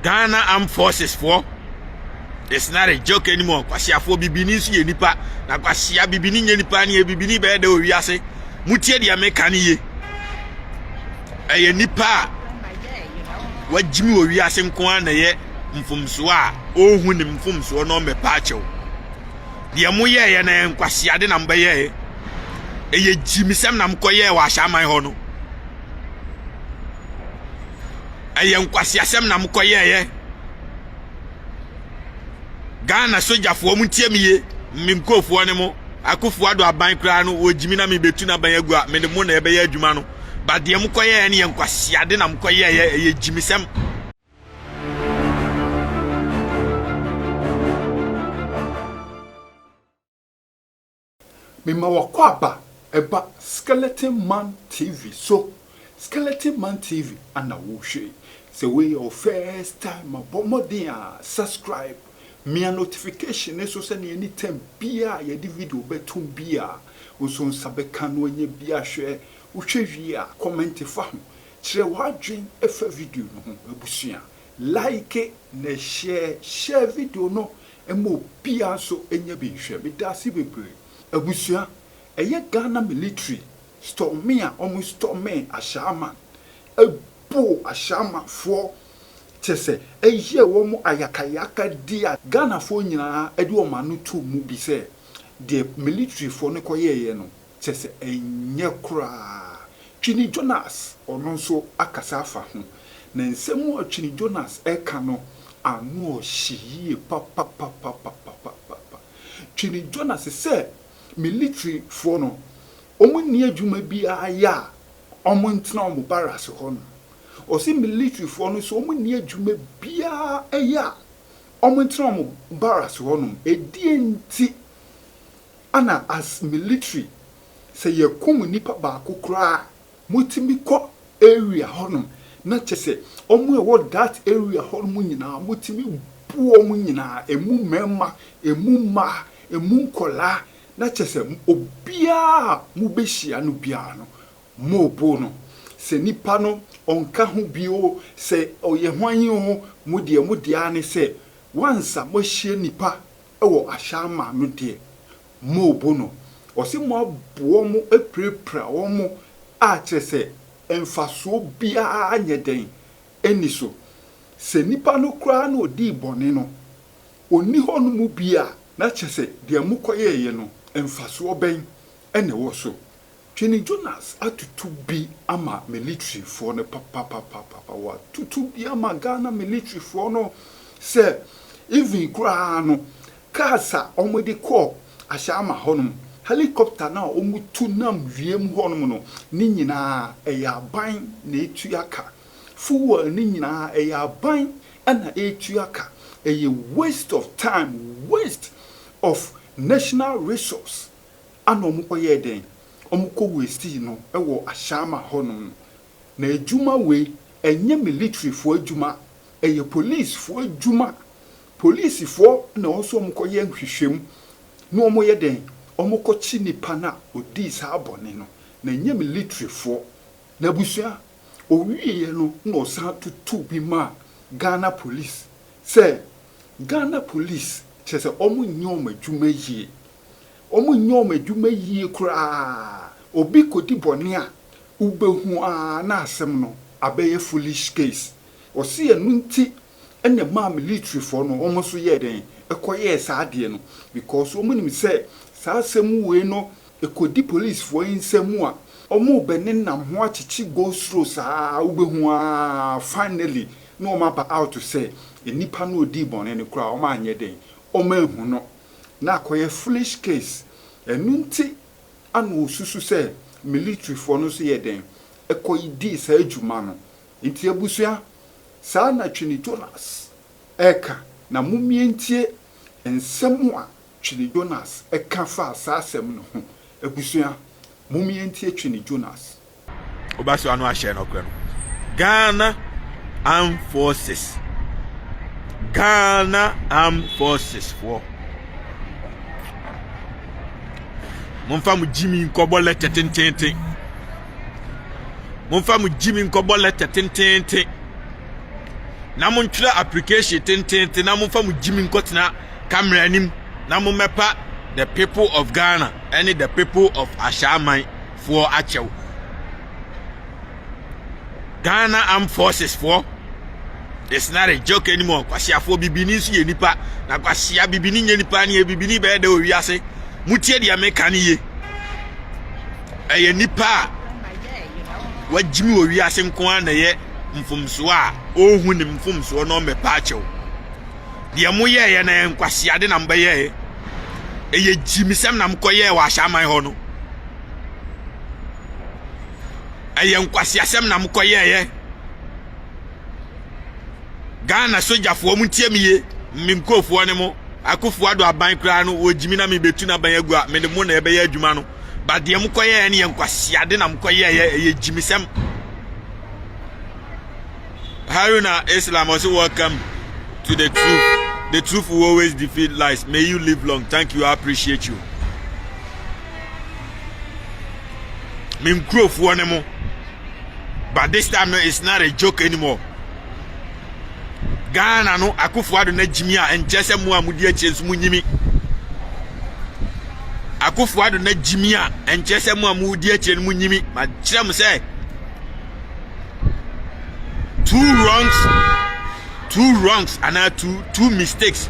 Ghana Armed Forces for. It's not a joke anymore. Kwasia for bibini su ye nipa na kwasia bibini nye nipa ni bibini be de owiase. Mutie dia meka ni ye. Eye nipa wajimi owiase nko an na ye mfumso a ohu ni mfumso no mepa achew. Dia mo ye na kwasia de na mba ye. Eye jimisem na mkoye wa ahyaman ho no. Eye nkwasia sem na mkoye ye. Ghana soja fo muntie miye mimkofo ne mo Akufo Addo aban kra no wojimi na me betu na ban agua me de mo na ebe ye adwuma no ba de mkoye ne yenkwase ade na mkoye ye jimisem Mima wakwaba eba Skeleton Man TV. So Skeleton Man TV ana wo hwe say we your first time abomodia subscribe me notification so say na anytime bia ye di video betum bia uso nsabeka no anya bia hwe wo hwe a comment fa ho kire wadwen efa video no ho abusua like na share video no emo bia so enya bi hwe bi dasi bebre abusua eye Ghana military storm me a almost storm me ashama ebo ashama for tese eye wo mu ayakayaka dia Ghana fo nyina ede o manu to mu bi se the military for ne koyeye no tese enye kura Twene Jonas ono so akasa afa ho na nsemu Twene Jonas eka no anu ohie papa Twene Jonas se military for no omo ni adwuma bi aya omo ntena omo barracks ho no o si military for no so omo ni adwuma bia aya omo ntena omo barracks ho no edienti ana as military say ye kum nipa ba kokura mutimi ko area ho no na chese omo e wo that area ho no nyina mutimi bu omo nyina emu memma emu ma emu kola na chese obia mu behia no bia no mo bo no se nipa no onka ho bio se oye hwan ho mu de ane se wansa mo hie nipa ewo ahyama no de mo bo no o se mo abo mo eprepra wo mo a chese emfaso bia anyeden eni so se nipa no kra na odi bone no oni ho no mu bia na chese de mukoye ye no emfaso ben ene wo so Twene Jonas atutu bi ama military for ne papa wa tutu bi ama Ghana military for no se even kra no kasa omode call ahyama honum helicopter na omutu nam wiem honum no ni nyina eyaban na etuaka fuwa ni nyina eyaban ana etuaka eye waste of time, waste of national resource ano mukoye den omuko waste no ewo ahyama honum na adwuma we enye military fo adwuma eye police fo adwuma police fo na also mukoye nhwehwem na omoye den omukọ chi nipa na odi sa abone no na enye military fo na busua owiye no na osa tutu bi ma Ghana police say Ghana police chese omu nyoma adwuma yie omu nyoma adwuma yie kura obi kodi bone a ubehu a na asem no abeye foolish case osi enu nti ene ma military for no omo so ye den ekoye sa ade no because omu nim say sa asem we no ekodi police for insemu a omu beninam ho achichi go through sa ubehu a finally no ma ba out to say enipa no odi bone ne kura o ma anye den o ma ehu no na akoye foolish case enu nti anu osusu say military for no so ye den ekoyi di sa adwuma no nti abusua sa na Twene Jonas eka na mumientie ensem a Twene Jonas eka fa sa asem no ho abusua mumientie Twene Jonas obaso anu ahye no kra no Ghana Armed Forces for Monfa mu Jimmy nkobo lete tentente Monfa mu Jimmy nkobo lete tentente na mo ntwira application tentente na mo fa mo jimi nkotena camera anim na mo mepa the people of Ghana and the people of Ashaman for achew Ghana Armed Forces for it's not a joke anymore kwasia for bibini su ye nipa na kwasia bibini nye nipa ne bibini be de owiase mutie dia meka ne ye eye nipa wajimi owiase nko an na ye mfumso a ohu ne mfumso no mepa achew dia mo ye na nkwasia de na mba ye eye jimisem na mkoye wa Ashaman ho no eye nkwasia sem na mkoye ye Ghana sojafo mu tie miye mimkofo ne mo Akufo Addo aban kra no wojimi na me betu na ban agua me de mo na ebe ye adwuma no ba de mkoye ne ye nkwasia de na mkoye ye eye jimisem Haruna Islam also welcome to the truth. The truth will always defeat lies. May you live long. Thank you. I appreciate you. Mimkrofo anemo. But this time no, it's not a joke anymore. Ghana no Akufo Addo na jimia enchese mu amudi achesu mu nyimi. Akufo Addo na jimia enchese mu amudi achesu mu nyimi. Ma kire mu say two wrongs and two mistakes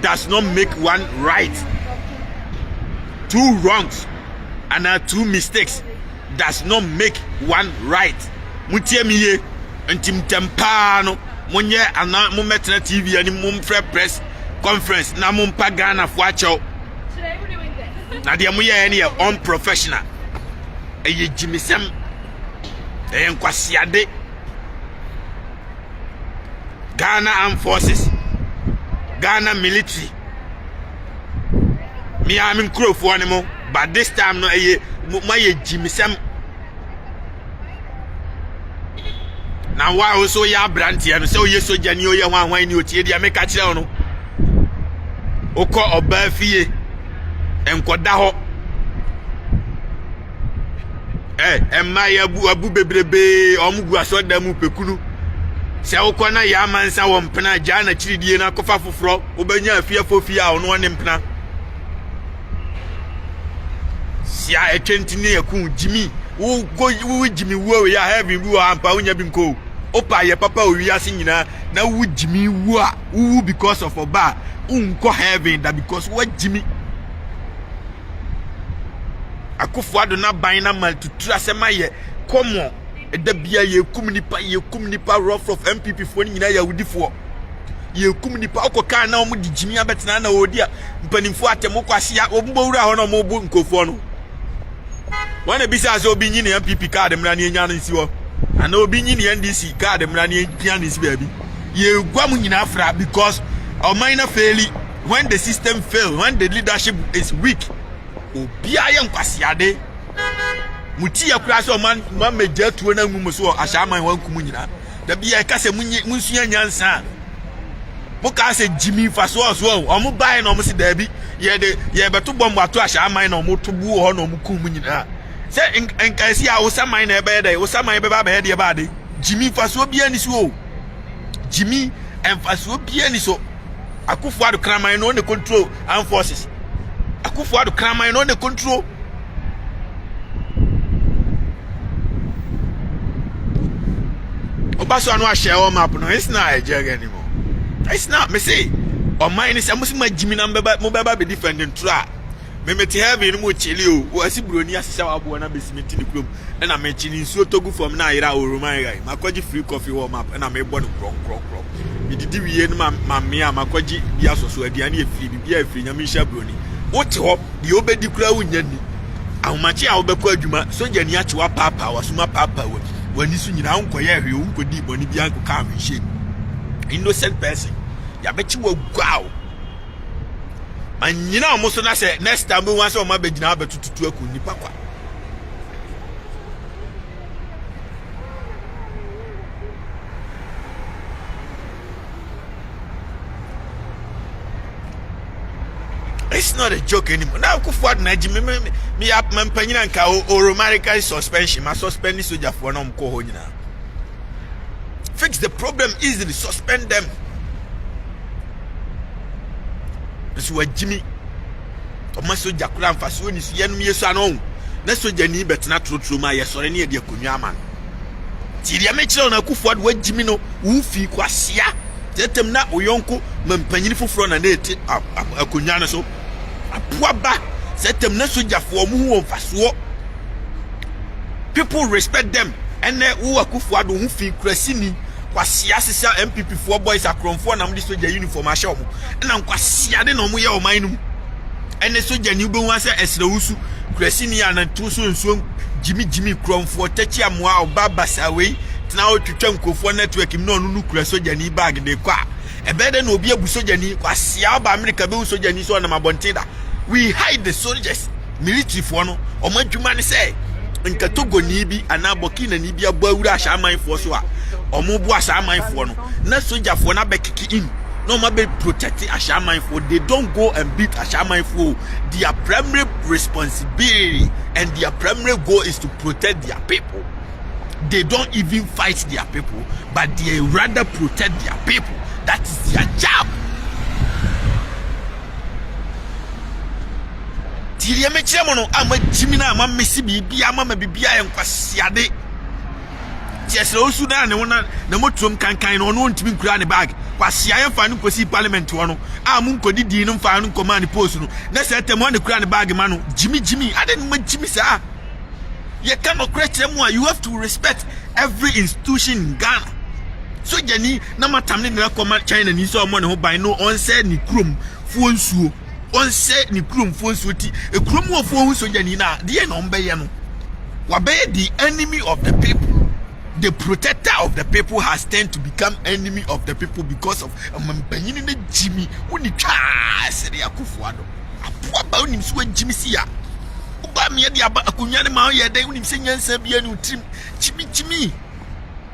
does not make one right. Two wrongs and two mistakes does not make one right. Mutie miye ntim tempa no monye ana mo metna TV ani mo mfre press conference na mo mpa Ghana fo achew. Today we're doing this. Na de mo ye ani unprofessional. Eye jimisem. Eye nkwasiade. Ghana Armed Forces, Ghana military. Me am in crow for animal, but this time no my jimisem. Now why also ya brandy and so ye so janio ya wan you tie dia make a no. Oko oba fie enkoda ho. Emma ya abu bebrebe omugu asoda mu pekunu. Se ukona ya mansa wo mpena gya na chiridie na kofa foforo obanya afia fofia ono ne mpena sia etwentini yakun jimi wo jimi wo ya heaven wo ampa wonya bi nko opa ye papa owiase nyina na wo jimi wo a wo because of oba unko heaven that because wo jimi Akufo Addo na ban na mal tutura sema ye komo da bia ye kum nipa rough MPP fo ni nyina ya wudifo ye kum nipa okoka na omu di jimi abetena na odi a mpanimfo atemo kwasia ombowura ho na omu nkofo no wana bisa so obi nyine MPP card mra na enya nsi ho ana obi nyine NDC card mra na enya nsi baabi ye gwam nyina afra because oman na faili when the system fail, when the leadership is weak obi aye nkwasiade muti ya kura so man meja tuo na ngum so Ashaman wankum nyina da bia ka se munsua nyansa mo ka se Agyimiifo so o mo bai na o mo si da bi ye beto bombo ato Ashaman na o mo tobu ho na o mo kum nyina se enkaisi a Osaman na ebe da Osaman be ba be de ba de Agyimiifo so bia ni so Jimi emfaso bia ni so Akufo Addo kraman no ne control armed forces Akufo Addo kraman no ne control Obaso anu a share map no it's not a jug anymore. It's not me say on mine is amusima Jimi na mo beba be defending tra. Me meti heaven mo chili o asi broni asisa wabo na besimenti ni krom e na me chini nsuo togu from na ira oroman guy makoji free coffee warm up e na me bo no kron me didi wiye no ma me a makoji bia soso aduane e free bia e free nyame hia broni wote ho de obedi kura wonya ni ahomache a wobekọ adwuma so jani achewa papa wasuma papa wani su nyina nkoye hwe unkodi boni bia nko ka hwe innocent person ya bechi wo guao anyina omo so na se next time we wan se o ma begina abetututu akun nipa kwa it's not a joke anymore. Now Akufo Addo na Agyimiifo me up man panyina nka o romantic suspension ma suspend soldier for no mko ho nyina fix the problem easily. Suspend them. So Jimmy, Oma soja kura mfaso ni so yenum yesu anon. Na soja ni betina trotro ma yesore ne de akonwa man. Ti dia me kire na Akufo Addo Jimmy no wo fi kwasia. Tetem na oyonko mampanyini foforo na eti akonwa no so. Apoaba setem na soja fo mu ho mfaso. People respect them. And wo Akufo Addo hu fi krasini kwasia sesa MPP for boys akromfo na mde soja uniform ahye omo. Na kwasia de na omo ye oman. Ene soja ni ube wan se esrewusu krasini anantu so nso Jimmy kromfo tachi amoa obabasa we tena otwetwa nkofo network mi no nu kura soja ni bag de kwa ebede na obi abu soja ni kwasia ba America be soja ni so na mabontida. We hide the soldiers. Military for no omo adwuma ne se nka Togo ni bi ana Burkina ni bi abo awura ahya amanfo so a omo bu ahya amanfo no na soja fo na be kiki in no ma be protect ahya amanfo. They don't go and beat ahya amanfo. Their primary responsibility and their primary goal is to protect their people. They don't even fight their people, but they rather protect their people. That is their job. Tiria me chiamono ama Jimmy na ama Messi bibia ama bibia enkwasiade. Tiesre osu na ne wona na motrom kankan no no ntimi nkura ne bag. Kwasia ye fa no kosi parliament wono. A mu nkodi di no fa no command post no. Na se temo ne kura ne bag ma no. Jimmy ade no ma Jimmy sa. You cannot create them. You have to respect every institution in Ghana. So Jenny na matamne na command China ni so mo ne ho ban no on say ni krom fuonsuo. On say ni krum fonso ti e krum wo fo hu soja ni na de na ombe ye no wabe the enemy of the people. The protector of the people has tend to become enemy of the people because of mampanyini na Jimmy woni twa sere Akufo Addo apo ba onim so Jimmy sia uba me de aba akunwa ne ma ye den onim se nyansa bia ni utrim Jimmy.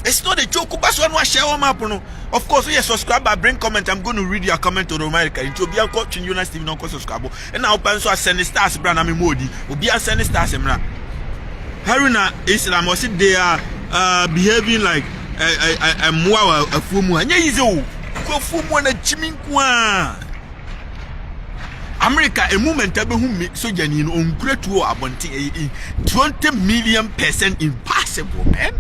It's not a joke. Of course, you subscribe, bring comment. I'm going to read your comment on America. It will be a coach in Jonas TV, non subscribe. And now, I send stars, brand I'm Modi. Will be a send stars, Haruna Islam, was it they are behaving like a more a fumu. And yeah, go fumu and a Jimmy. America, a moment, whom so Janine on great war about 20 million% impossible, man.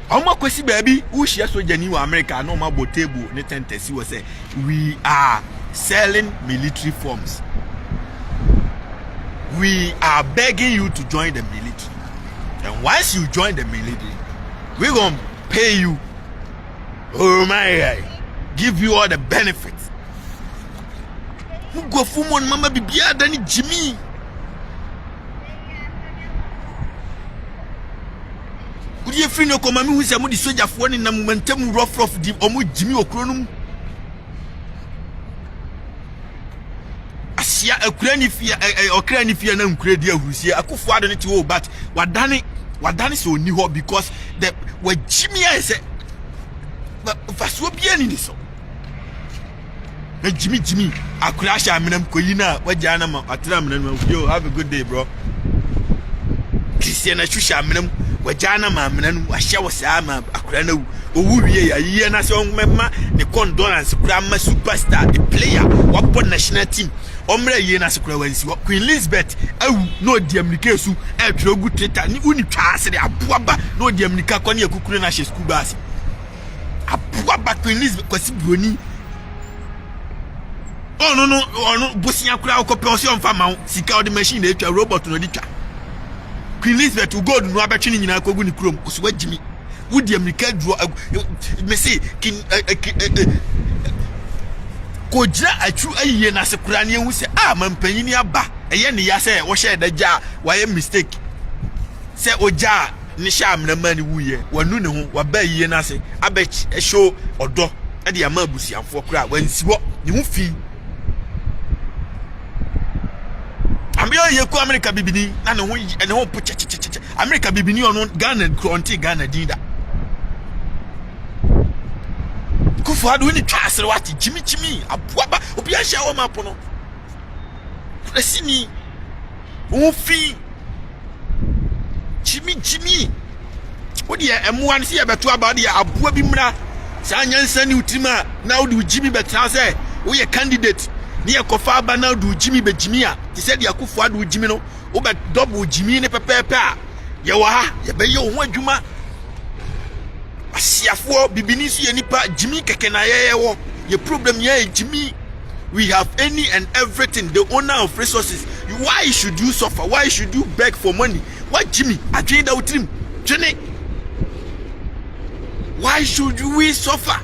Omo kwesi baby who share soja ni wa America no ma table ne tentesi was say we are selling military forms. We are begging you to join the military. And once you join the military, we're going to pay you. Oh my God. Give you all the benefits. Who go for one mama bibia than Jimmy? Udi free no come me hu se mo di soja fo ni na momentum rough di omo Jimmy okronum asia akura ni fia okra ni fia na nkura di ahurusie Akufo Addo ne ti wo but wadane so ni ho because the wa Jimmy I say faso bia ni so na Jimmy akura sha amenam koyi na wagya na ma atira amenam yo have a good day bro Christian ashusha amenam wajana ma menanu ahya wosa ma akura na owuwie ya yiye na se onmema ne condolence kura ma superstar the player wapo national team omra yiye na se kura wansi Queen Elizabeth awu no diamnika su e twogu teta ni uni twaase de aboaba no diamnika kwani akukuru na she school bus aboaba Queen Elizabeth kwasi broni no bosia kura okope osi onfa ma sika o de machine e twa robot no di twa Queen Elizabeth to God no abetwe nyina akogu ni krom oso Jimmy wudi America dro me say kin ko jira atwu ayiye na se kura ne hu se mampanyini aba eye ne ya se wo hye daja waye mistake se oja ne sha amnama ne wuye wanu ne ho waba ayiye na se abech show odo e de ama abusiamfo kura wansi wo ne hu fi Ambiyo ye ko America bibini na ne ho pu che America bibini ono Ghana kronti Ghana dinda Akufo Addo ni twasere wati Jimmy abuaba obi a hia wo mapo no presini ofi Jimmy What ye emuan see beto about the abua bi mra sa nyansa ni utima na odi ujimi betra say wo ye candidate ni e kofa ba na odi ujimi be jimi a ti said Akufo Addo ujimi no wo be double ujimi ne pepepe a ye wa ha ye be ye ho adwuma asiafo bibini su ye nipa jimi keke na ye wo ye problem ye jimi. We have any and everything, the owner of resources. Why should you suffer? Why should you beg for money? Why Jimmy? Addo Twene. Why should we suffer?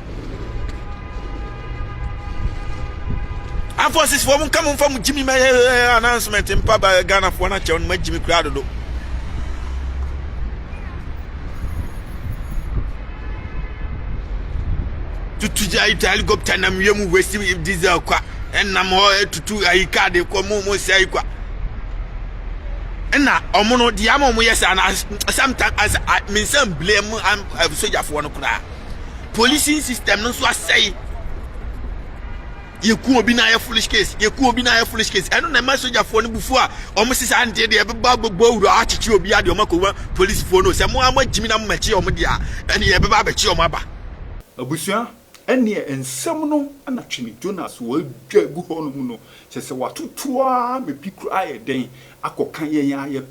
And for this woman coming from Jimmy announcement in Papa Ghana for not on my Jimmy crowd. To helicopter na mu wesi diesel kwa na mo tutu ayika de ko mo sai kwa na omo de am mo yes na sometimes as me some blame am soldier for no kura policing system no so asai ye ku obi na ye foolish case eno na ma soldier for no bufu a omo sisa ande de e beba gbogbo wuro achichi obi ade omo ko police for no se mo amagimi na mo machi omo dia ene ye beba abachi omo aba abusua ene ensem no ana Twene Jonas wa dwa gu ho no mu no se watotoa me pikura ye den akokan ye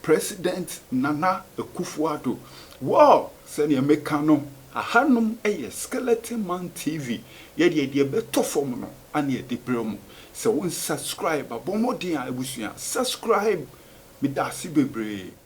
president Nana Akufo Addo wow se ne meka no ahanum eye skeleton man TV ye de beto fom no ana ye de bremu se won subscribe abomodin abusua subscribe me dasi bebre.